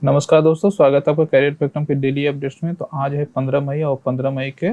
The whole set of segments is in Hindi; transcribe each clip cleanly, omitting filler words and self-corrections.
नमस्कार दोस्तों, स्वागत है आपका करियर स्पेक्ट्रम के डेली अपडेट्स में। तो आज है 15 मई और 15 मई के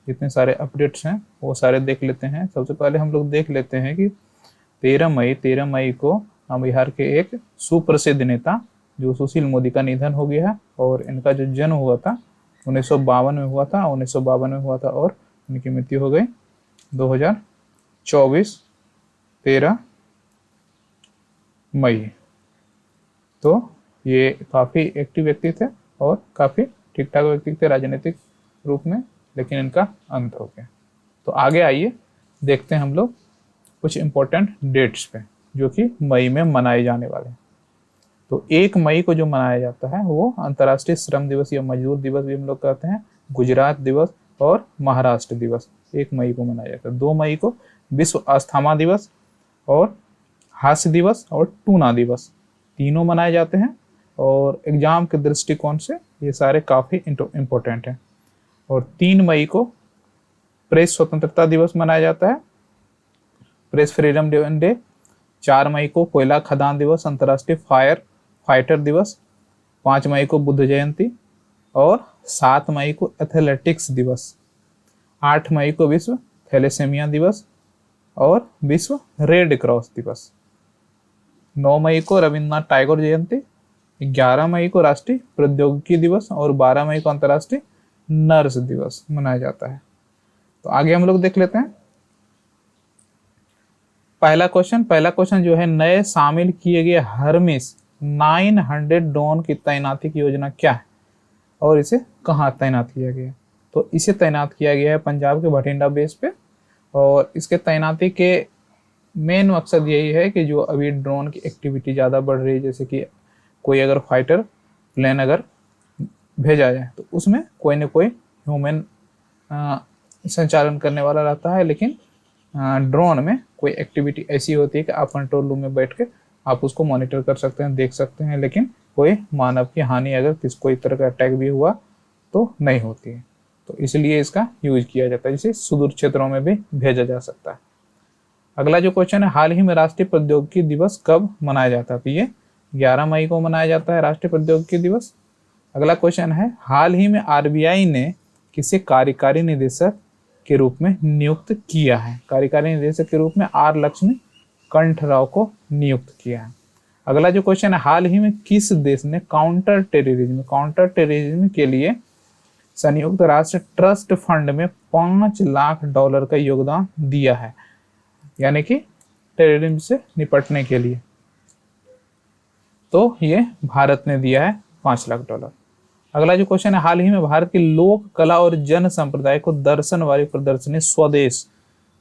जितने सारे अपडेट्स हैं वो सारे देख लेते हैं। सबसे पहले हम लोग देख लेते हैं कि 13 मई को बिहार के एक सुप्रसिद्ध नेता जो सुशील मोदी का निधन हो गया है। और इनका जो जन्म हुआ था 1952 में हुआ था, 1952 में हुआ था और इनकी मृत्यु हो गई 2024 13 मई। तो ये काफ़ी एक्टिव व्यक्ति थे और काफ़ी ठीक ठाक व्यक्ति थे राजनीतिक रूप में, लेकिन इनका अंत हो गया। तो आगे आइए देखते हैं हम लोग कुछ इम्पोर्टेंट डेट्स पे जो कि मई में मनाए जाने वाले हैं। तो 1 मई को जो मनाया जाता है वो अंतर्राष्ट्रीय श्रम दिवस या मजदूर दिवस भी हम लोग कहते हैं, गुजरात दिवस और महाराष्ट्र दिवस 1 मई को मनाया जाता है। 2 मई को विश्व अस्थमा दिवस और हास्य दिवस और टूना दिवस तीनों मनाए जाते हैं। और एग्जाम के दृष्टिकोण से ये सारे काफ़ी इम्पोर्टेंट हैं। और 3 मई को प्रेस स्वतंत्रता दिवस मनाया जाता है, प्रेस फ्रीडम डे। 4 मई को कोयला खदान दिवस, अंतर्राष्ट्रीय फाइटर दिवस। 5 मई को बुद्ध जयंती और 7 मई को एथलेटिक्स दिवस। 8 मई को विश्व थैलेसेमिया दिवस और विश्व रेड क्रॉस दिवस। 9 मई को रविन्द्रनाथ टैगोर जयंती। 11 मई को राष्ट्रीय प्रौद्योगिकी दिवस और 12 मई को अंतर्राष्ट्रीय नर्स दिवस मनाया जाता है। तो आगे हम लोग देख लेते हैं पहला क्वेश्चन जो है, नए शामिल किए गए हर्मिस 900 ड्रोन की तैनाती की योजना क्या है और इसे कहाँ तैनात किया गया? तो इसे तैनात किया गया है पंजाब के भटिंडा बेस पे। और इसके तैनाती के मेन मकसद यही है कि जो अभी ड्रोन की एक्टिविटी ज़्यादा बढ़ रही है, जैसे कि कोई अगर फाइटर प्लेन अगर भेजा जाए तो उसमें कोई न कोई ह्यूमन संचालन करने वाला रहता है, लेकिन ड्रोन में कोई एक्टिविटी ऐसी होती है कि आप कंट्रोल रूम में बैठ के आप उसको मॉनिटर कर सकते हैं, देख सकते हैं, लेकिन कोई मानव की हानि अगर कोई तरह का अटैक भी हुआ तो नहीं होती है। तो इसलिए इसका यूज किया जाता है, जिसे सुदूर क्षेत्रों में भी भेजा जा सकता है। अगला जो क्वेश्चन है, हाल ही में राष्ट्रीय प्रौद्योगिकी दिवस कब मनाया जाता है? तो ये 11 मई को मनाया जाता है राष्ट्रीय प्रौद्योगिकी दिवस। अगला क्वेश्चन है, हाल ही में आरबीआई ने किसे कार्यकारी निदेशक के रूप में नियुक्त किया है? कार्यकारी निदेशक के रूप में आर लक्ष्मी कंठ राव को नियुक्त किया है। अगला जो क्वेश्चन है, हाल ही में किस देश ने काउंटर टेररिज्म के लिए संयुक्त राष्ट्र ट्रस्ट फंड में $5 लाख का योगदान दिया है, यानी कि टेररिज्म से निपटने के लिए? तो ये भारत ने दिया है $5 लाख। अगला जो क्वेश्चन है, हाल ही में भारत की लोक कला और जन संप्रदाय को दर्शन वाली प्रदर्शनी स्वदेश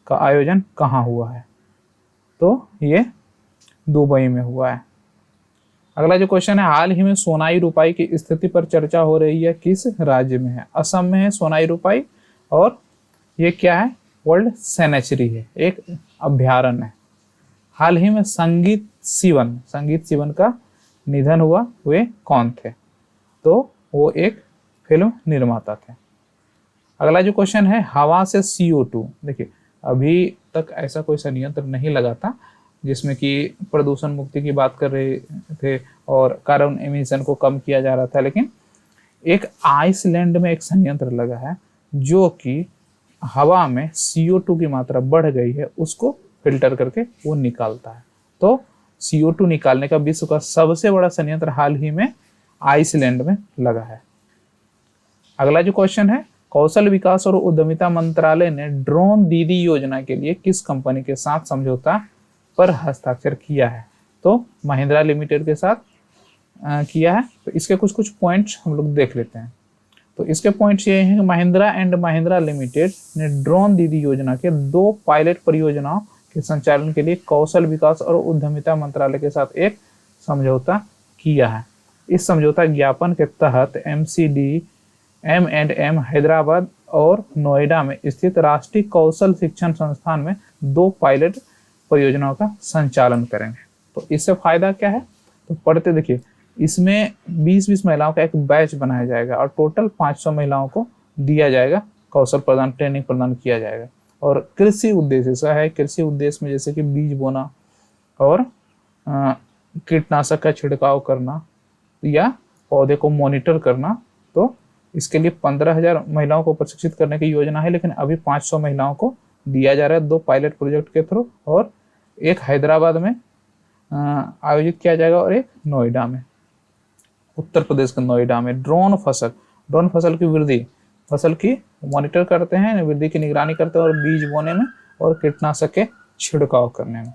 का आयोजन कहाँ हुआ है? तो ये दुबई में हुआ है। अगला जो क्वेश्चन है, हाल ही में सोनाई रुपाई की स्थिति पर चर्चा हो रही है, किस राज्य में है? असम में है सोनाई रुपाई। और ये क्या है? वर्ल्ड सेंचुरी है, एक अभ्यारण्य है। हाल ही में संगीत सिवन का निधन हुआ, वे कौन थे? तो वो एक फिल्म निर्माता थे। अगला जो क्वेश्चन है, हवा से CO2, देखिए अभी तक ऐसा कोई संयंत्र नहीं लगा था जिसमें कि प्रदूषण मुक्ति की बात कर रहे थे और कार्बन एमिशन को कम किया जा रहा था, लेकिन एक आइसलैंड में एक संयंत्र लगा है जो कि हवा में CO2 की मात्रा बढ़ गई है उसको फिल्टर करके वो निकालता है। तो CO2 निकालने का विश्व का सबसे बड़ा संयंत्र हाल ही में आइसलैंड में लगा है। अगला जो क्वेश्चन है, कौशल विकास और उद्यमिता मंत्रालय ने ड्रोन दीदी योजना के लिए किस कंपनी के साथ समझौता पर हस्ताक्षर किया है? तो महिंद्रा लिमिटेड के साथ किया है। तो इसके कुछ पॉइंट्स हम लोग देख लेते हैं। तो इसके पॉइंट्स ये हैं कि महिंद्रा लिमिटेड ने ड्रोन दीदी योजना के 2 पायलट परियोजनाओं के संचालन के लिए कौशल विकास और उद्यमिता मंत्रालय के साथ एक समझौता किया है। इस समझौता ज्ञापन के तहत M&M हैदराबाद और नोएडा में स्थित राष्ट्रीय कौशल शिक्षण संस्थान में 2 पायलट परियोजनाओं का संचालन करेंगे। तो इससे फायदा क्या है? तो पढ़ते देखिए, इसमें 20 महिलाओं का एक बैच बनाया जाएगा और टोटल 500 महिलाओं को दिया जाएगा कौशल ट्रेनिंग प्रदान किया जाएगा। और कृषि उद्देश्य से है, कृषि उद्देश्य में जैसे कि बीज बोना और कीटनाशक का छिड़काव करना या पौधे को मॉनिटर करना। तो इसके लिए 15,000 महिलाओं को प्रशिक्षित करने की योजना है, लेकिन अभी 500 महिलाओं को दिया जा रहा है 2 पायलट प्रोजेक्ट के थ्रू, और एक हैदराबाद में आयोजित किया जाएगा और एक नोएडा में, उत्तर प्रदेश के नोएडा में। ड्रोन फसल की वृद्धि, फसल की मॉनिटर करते हैं, वृद्धि की निगरानी करते हैं और बीज बोने में और कीटनाशक के छिड़काव करने में।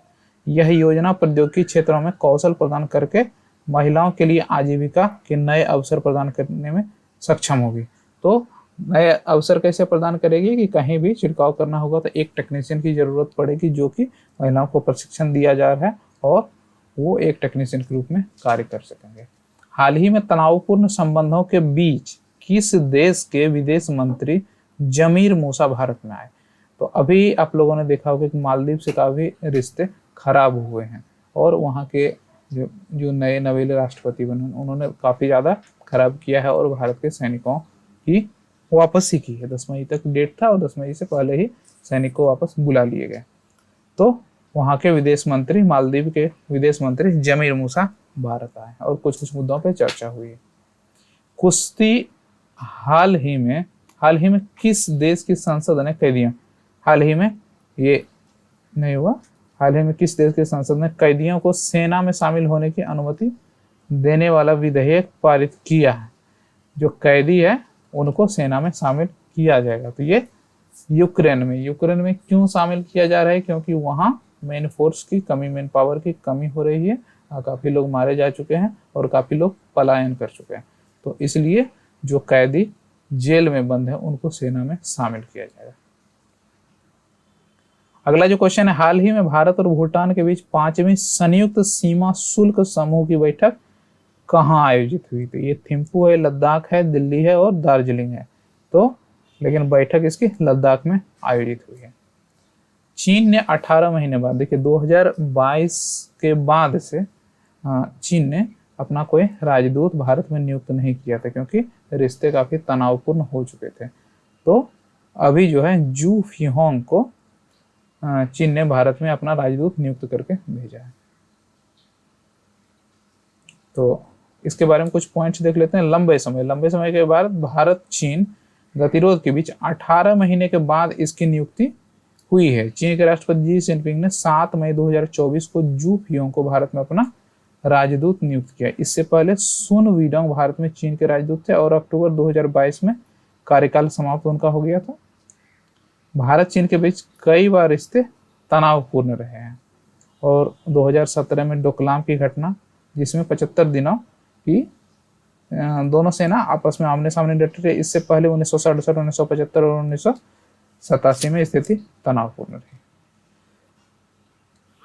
यह योजना प्रौद्योगिकी क्षेत्रों में कौशल प्रदान करके महिलाओं के लिए आजीविका के नए अवसर प्रदान करने में सक्षम होगी। तो नए अवसर कैसे प्रदान करेगी कि कहीं भी छिड़काव करना होगा तो एक टेक्नीशियन की जरूरत पड़ेगी, जो कि महिलाओं को प्रशिक्षण दिया जा रहा है और वो एक टेक्नीशियन के रूप में कार्य कर सकेंगे। हाल ही में तनावपूर्ण संबंधों के बीच किस देश के विदेश मंत्री जमीर मूसा भारत में आए? तो अभी आप लोगों ने देखा होगा कि मालदीव से काफी रिश्ते खराब हुए हैं और वहाँ के जो नए नवेले राष्ट्रपति बने उन्होंने काफी ज्यादा खराब किया है और भारत के सैनिकों की वापसी की है। 10 मई तक डेट था और 10 मई से पहले ही सैनिक को वापस बुला लिए गए। तो वहाँ के विदेश मंत्री, मालदीव के विदेश मंत्री जमीर मूसा भारत आए और कुछ कुछ मुद्दों पे चर्चा हुई है। कुश्ती हाल ही में किस देश की संसद ने कैदियों, हाल ही में ये नहीं हुआ, हाल ही में किस देश की संसद ने कैदियों को सेना में शामिल होने की अनुमति देने वाला विधेयक पारित किया है? जो कैदी है उनको सेना में शामिल किया जाएगा। तो ये यूक्रेन में क्यों शामिल किया जा रहा है? क्योंकि वहाँ मेन फोर्स की कमी, मेन पावर की कमी हो रही है, काफी लोग मारे जा चुके हैं और काफी लोग पलायन कर चुके हैं। तो इसलिए जो कैदी जेल में बंद है उनको सेना में शामिल किया जाएगा। अगला जो क्वेश्चन है, हाल ही में भारत और भूटान के बीच 5वीं संयुक्त सीमा शुल्क समूह की बैठक कहाँ आयोजित हुई? तो ये थिम्पू है, लद्दाख है, दिल्ली है और दार्जिलिंग है। तो लेकिन बैठक इसकी लद्दाख में आयोजित हुई है। चीन ने 18 महीने बाद, देखिए 2022 के बाद से चीन ने अपना कोई राजदूत भारत में नियुक्त नहीं किया था क्योंकि रिश्ते काफी तनावपूर्ण हो चुके थे। तो अभी जो है जू फिहोंग को चीन ने भारत में अपना राजदूत नियुक्त करके भेजा है। तो इसके बारे में कुछ पॉइंट्स देख लेते हैं। लंबे समय के बाद भारत चीन गतिरोध के बीच 18 महीने के बाद इसकी नियुक्ति हुई है। चीन के राष्ट्रपति जी जिनपिंग ने 7 मई 2024 को जू फियोंग को भारत में अपना राजदूत नियुक्त किया। इससे पहले सुन वीडोंग भारत में चीन के राजदूत थे और अक्टूबर 2022 में कार्यकाल समाप्त उनका हो गया था। भारत चीन के बीच कई बार रिश्ते तनावपूर्ण रहे हैं और 2017 में डोकलाम की घटना, जिसमें 75 दिनों की दोनों सेना आपस में आमने सामने डटे थे। इससे पहले 1967, 1975 और 1987 में स्थिति तनावपूर्ण रही।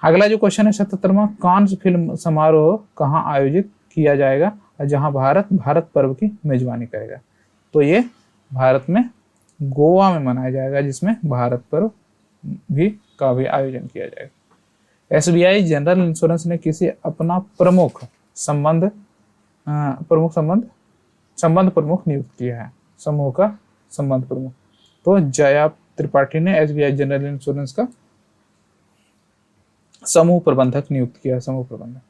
अगला जो क्वेश्चन है, 77वां कांस फिल्म समारोह कहाँ आयोजित किया जाएगा और जहां भारत पर्व की मेजबानी करेगा? तो ये भारत में गोवा में मनाया जाएगा, जिसमें भारत पर्व भी का भी आयोजन किया जाएगा। SBI जनरल इंश्योरेंस ने किसी अपना प्रमुख संबंध प्रमुख नियुक्त किया है, समूह का संबंध प्रमुख। तो जया त्रिपाठी ने SBI जनरल इंश्योरेंस का समूह प्रबंधक नियुक्त किया है, समूह प्रबंधक।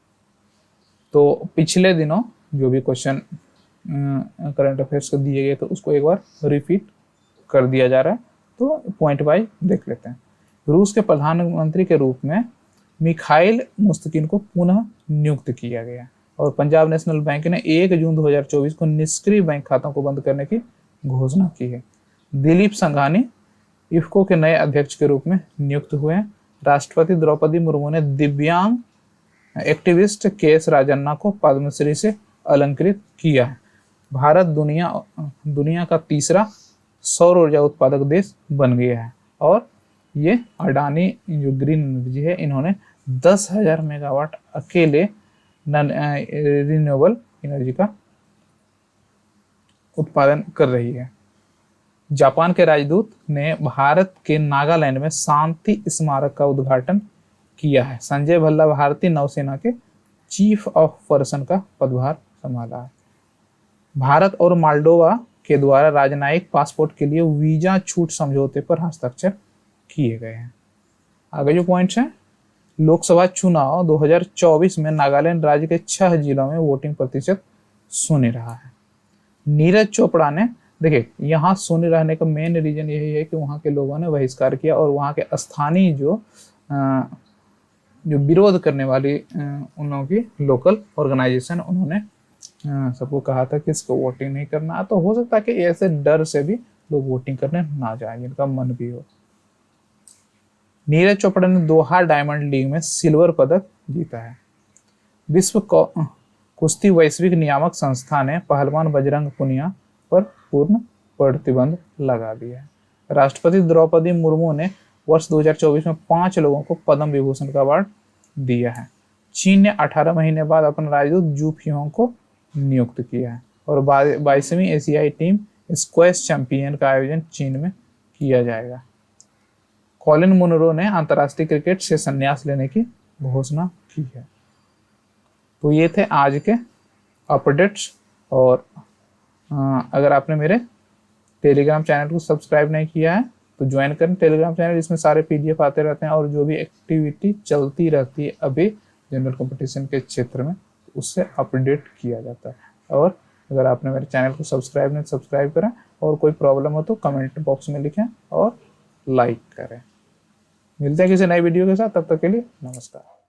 तो पिछले दिनों जो भी क्वेश्चन करंट अफेयर्स को दिए गए तो उसको एक बार रिपीट कर दिया जा रहा है, तो पॉइंट वाइज देख लेते हैं। रूस के प्रधानमंत्री के रूप में मिखाइल मुस्तकिन को पुनः नियुक्त किया गया और पंजाब नेशनल बैंक ने 1 जून 2024 को निष्क्रिय बैंक खातों को बंद करने की घोषणा की है। दिलीप संघानी इफ्को के नए अध्यक्ष के रूप में नियुक्त हुए हैं। राष्ट्रपति द्रौपदी मुर्मू ने दिव्यांग एक्टिविस्ट केएस राजन्ना को पद्मश्री से अलंकृत किया है। भारत दुनिया का तीसरा सौर ऊर्जा उत्पादक देश बन गया है और ये अडानी जो ग्रीन एनर्जी है, इन्होंने 10,000 मेगावाट अकेले रिन्यूएबल एनर्जी का उत्पादन कर रही है। जापान के राजदूत ने भारत के नागालैंड में शांति स्मारक का उद्घाटन किया है। संजय भल्ला भारतीय नौसेना के चीफ ऑफ पर्सन का पदभार संभाला है। भारत और मोल्डोवा के द्वारा राजनयिक पासपोर्ट के लिए वीजा छूट समझौते पर हस्ताक्षर किए गए हैं। आगे जो पॉइंट्स हैं, लोकसभा चुनाव 2024 में नागालैंड राज्य के 6 जिलों में वोटिंग प्रतिशत सुनी रहा है। नीरज चोपड़ा ने, देखिए यहाँ सुनी रहने का मेन रीजन यही है कि वहाँ के लोगों ने बहिष्कार किया और वहाँ के स्थानीय जो विरोध करने वाली उन लोगों की लोकल ऑर्गेनाइजेशन, उन्होंने सबको कहा था कि इसको वोटिंग नहीं करना। तो हो सकता है कि ऐसे डर से भी लोग वोटिंग करने ना जाए जिनका मन भी हो। नीरज चोपड़ा ने दोहा डायमंड लीग में सिल्वर पदक जीता है। विश्व कुश्ती वैश्विक नियामक संस्था ने पहलवान बजरंग पुनिया पर पूर्ण प्रतिबंध लगा दिया है। राष्ट्रपति द्रौपदी मुर्मू ने वर्ष 2024 में 5 लोगों को पद्म विभूषण का अवार्ड दिया है। चीन ने 18 महीने बाद अपना राजदूत जू फियोंग को नियुक्त किया है। और 22वीं एशियाई टीम स्क्वैश चैंपियन का आयोजन चीन में किया जाएगा। कॉलिन मुनरो ने अंतर्राष्ट्रीय क्रिकेट से संन्यास लेने की घोषणा की है। तो ये थे आज के अपडेट्स। और अगर आपने मेरे टेलीग्राम चैनल को सब्सक्राइब नहीं किया है तो ज्वाइन करें टेलीग्राम चैनल, इसमें सारे पीडीएफ आते रहते हैं और जो भी एक्टिविटी चलती रहती है अभी जनरल कंपटीशन के क्षेत्र में उससे अपडेट किया जाता है। और अगर आपने मेरे चैनल को सब्सक्राइब नहीं सब्सक्राइब करें और कोई प्रॉब्लम हो तो कमेंट बॉक्स में लिखें और लाइक करें। मिलते हैं किसी नई वीडियो के साथ, तब तक के लिए नमस्कार।